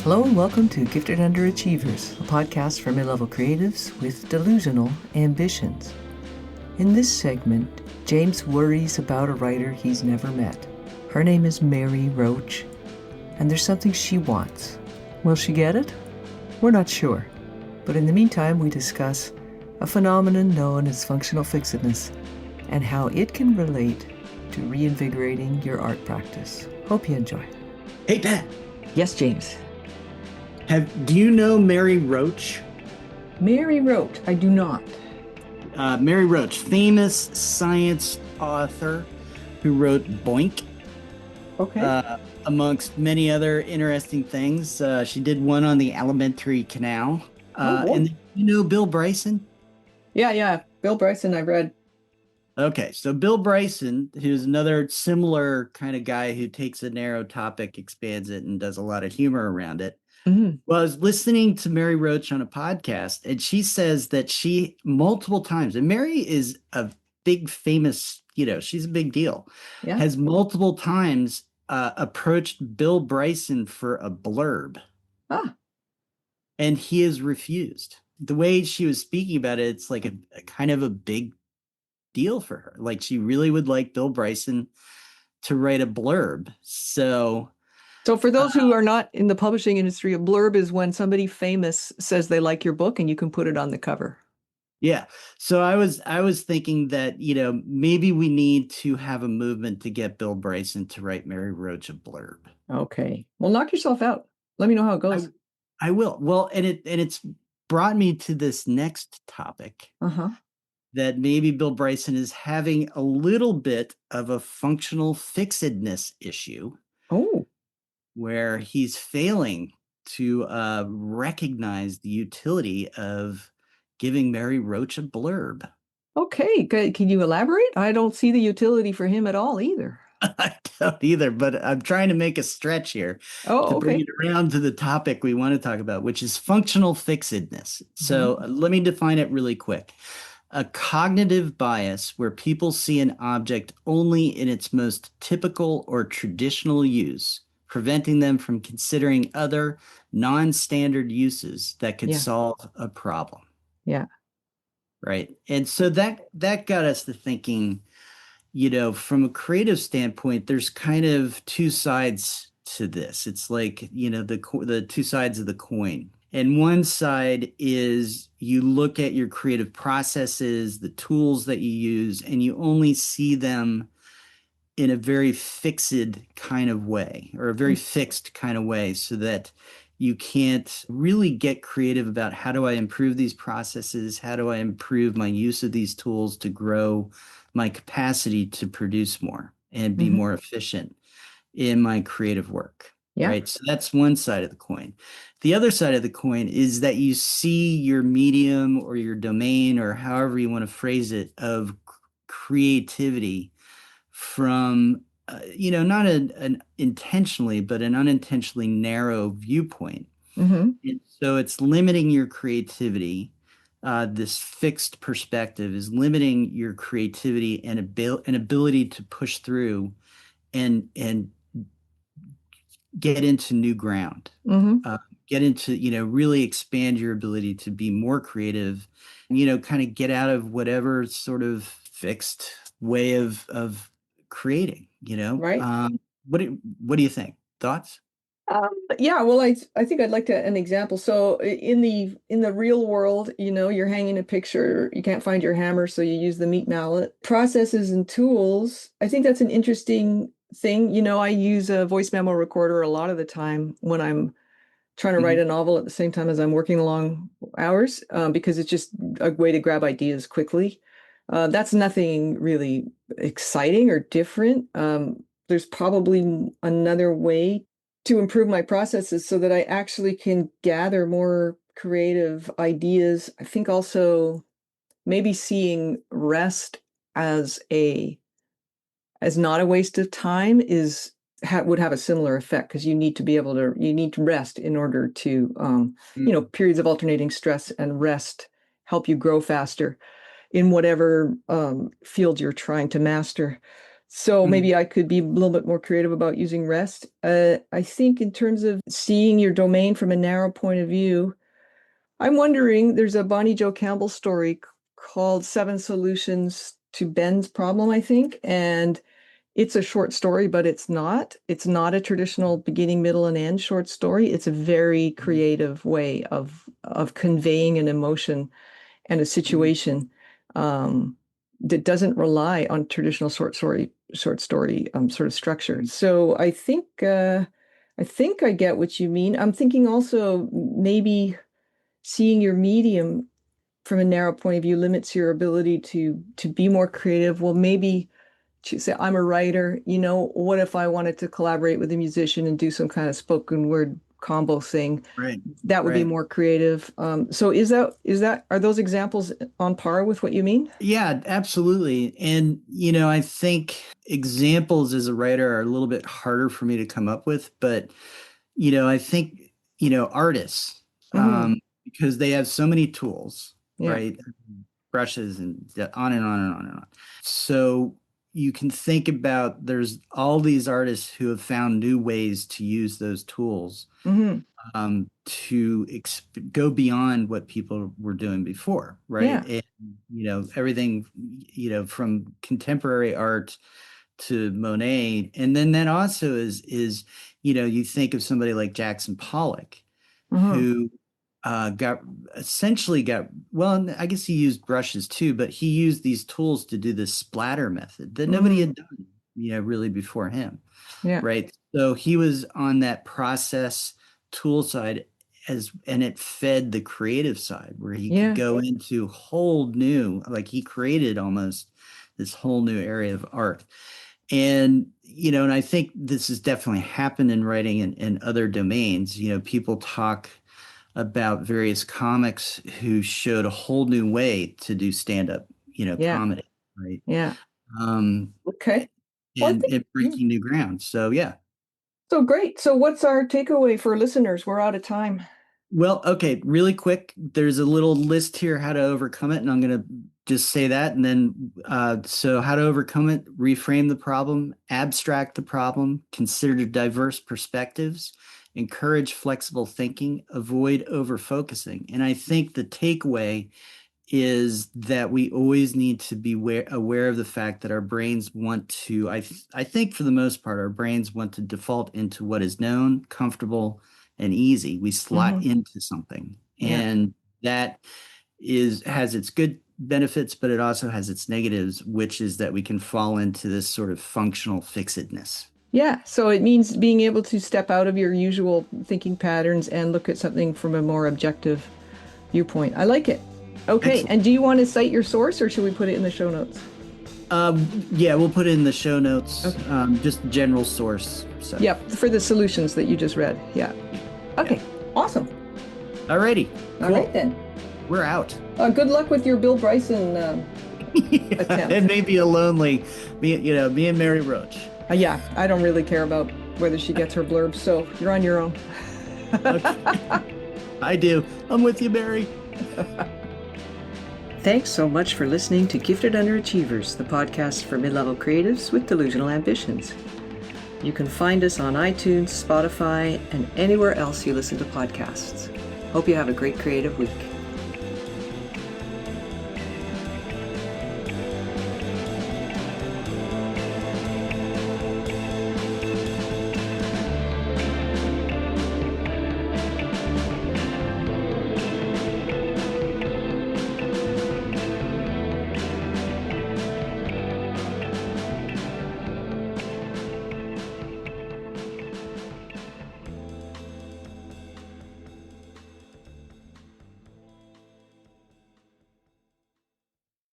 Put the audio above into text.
Hello and welcome to Gifted Underachievers, a podcast for mid-level creatives with delusional ambitions. In this segment, James worries about a writer he's never met. Her name is Mary Roach, and there's something she wants. Will she get it? We're not sure. But in the meantime, we discuss a phenomenon known as functional fixedness and how it can relate to reinvigorating your art practice. Hope you enjoy. Hey, Pat. Yes, James. Do you know Mary Roach? Mary Roach, I do not. Mary Roach, famous science author who wrote Boink. Okay. Amongst many other interesting things. She did one on the alimentary canal. And you know Bill Bryson? Yeah. Bill Bryson, I read. Okay, so Bill Bryson, who's another similar kind of guy who takes a narrow topic, expands it, and does a lot of humor around it. Mm-hmm. Well, I was listening to Mary Roach on a podcast, and she says that she multiple times, and Mary is a big famous, she's a big deal, has multiple times approached Bill Bryson for a blurb. And he has refused. The way she was speaking about it, it's like a kind of a big deal for her. Like she really would like Bill Bryson to write a blurb. So for those who are not in the publishing industry, a blurb is when somebody famous says they like your book and you can put it on the cover. Yeah. So I was thinking that, maybe we need to have a movement to get Bill Bryson to write Mary Roach a blurb. Okay. Well, knock yourself out. Let me know how it goes. I will. Well, and it's brought me to this next topic. That maybe Bill Bryson is having a little bit of a functional fixedness issue. Oh. Where he's failing to recognize the utility of giving Mary Roach a blurb. Okay. Can you elaborate? I don't see the utility for him at all either. I don't either, but I'm trying to make a stretch here to bring it around to the topic we want to talk about, which is functional fixedness. So let me define it really quick. A cognitive bias where people see an object only in its most typical or traditional use, preventing them from considering other non-standard uses that could solve a problem. Yeah. Right. And so that got us to thinking, from a creative standpoint, there's kind of two sides to this. It's like, the two sides of the coin. And one side is you look at your creative processes, the tools that you use, and you only see them in a very fixed kind of way, or a very fixed kind of way, so that you can't really get creative about how do I improve these processes? How do I improve my use of these tools to grow my capacity to produce more and be more efficient in my creative work? Yeah. Right. So that's one side of the coin. The other side of the coin is that you see your medium or your domain, or however you want to phrase it, of creativity from, not an intentionally, but an unintentionally narrow viewpoint. And so it's limiting your creativity. This fixed perspective is limiting your creativity and ability to push through and get into new ground, get into, really expand your ability to be more creative, kind of get out of whatever sort of fixed way of creating, Right. What do you think? Thoughts? Well, I think I'd like an example. So in the real world, you're hanging a picture, you can't find your hammer, so you use the meat mallet. Processes and tools, I think that's an interesting thing. I use a voice memo recorder a lot of the time when I'm trying to write a novel at the same time as I'm working long hours, because it's just a way to grab ideas quickly. That's nothing really exciting or different. There's probably another way to improve my processes so that I actually can gather more creative ideas. I think also maybe seeing rest as not a waste of time would have a similar effect, because you need to rest in order to, periods of alternating stress and rest help you grow faster in whatever field you're trying to master. So maybe I could be a little bit more creative about using rest. I think in terms of seeing your domain from a narrow point of view, I'm wondering, there's a Bonnie Jo Campbell story called Seven Solutions to Ben's Problem, I think. And it's a short story, but it's not. It's not a traditional beginning, middle, and end short story. It's a very creative way of conveying an emotion and a situation that doesn't rely on traditional short story sort of structure. So I think I get what you mean. I'm thinking also maybe seeing your medium from a narrow point of view limits your ability to be more creative. Well, maybe to say, I'm a writer, what if I wanted to collaborate with a musician and do some kind of spoken word combo thing? Right. That would be more creative. So are those examples on par with what you mean? Yeah, absolutely. And, I think examples as a writer are a little bit harder for me to come up with, but, I think, artists, because they have so many tools, Yeah. right? Brushes and on and on and on and on. So you can think about there's all these artists who have found new ways to use those tools to go beyond what people were doing before, right? Yeah. And everything, from contemporary art to Monet, and then that also is you think of somebody like Jackson Pollock, who got well, I guess he used brushes too, but he used these tools to do the splatter method that nobody had done, really before him. Yeah. Right. So he was on that process tool side and it fed the creative side where he could go into whole new, like he created almost this whole new area of art. And, and I think this has definitely happened in writing in other domains. People talk about various comics who showed a whole new way to do stand-up, comedy, right? Yeah. Okay. And breaking new ground. So, yeah. So great. So what's our takeaway for listeners? We're out of time. Well, okay, really quick. There's a little list here how to overcome it, and I'm going to just say that. And then, so how to overcome it: reframe the problem, abstract the problem, consider diverse perspectives, encourage flexible thinking, avoid over-focusing. And I think the takeaway is that we always need to be aware of the fact that our brains want to, I think for the most part, our brains want to default into what is known, comfortable, and easy. We slot into something. And that has its good benefits, but it also has its negatives, which is that we can fall into this sort of functional fixedness. Yeah, so it means being able to step out of your usual thinking patterns and look at something from a more objective viewpoint. I like it. Okay, excellent. And do you want to cite your source, or should we put it in the show notes? Yeah, we'll put it in the show notes. Okay. Just general source. So. Yep, for the solutions that you just read. Yeah. Okay, awesome. All righty. All right then. We're out. Good luck with your Bill Bryson attempt. It may be a lonely, me and Mary Roach. Yeah, I don't really care about whether she gets her blurb, so you're on your own. Okay. I do. I'm with you, Mary. Thanks so much for listening to Gifted Underachievers, the podcast for mid-level creatives with delusional ambitions. You can find us on iTunes, Spotify, and anywhere else you listen to podcasts. Hope you have a great creative week.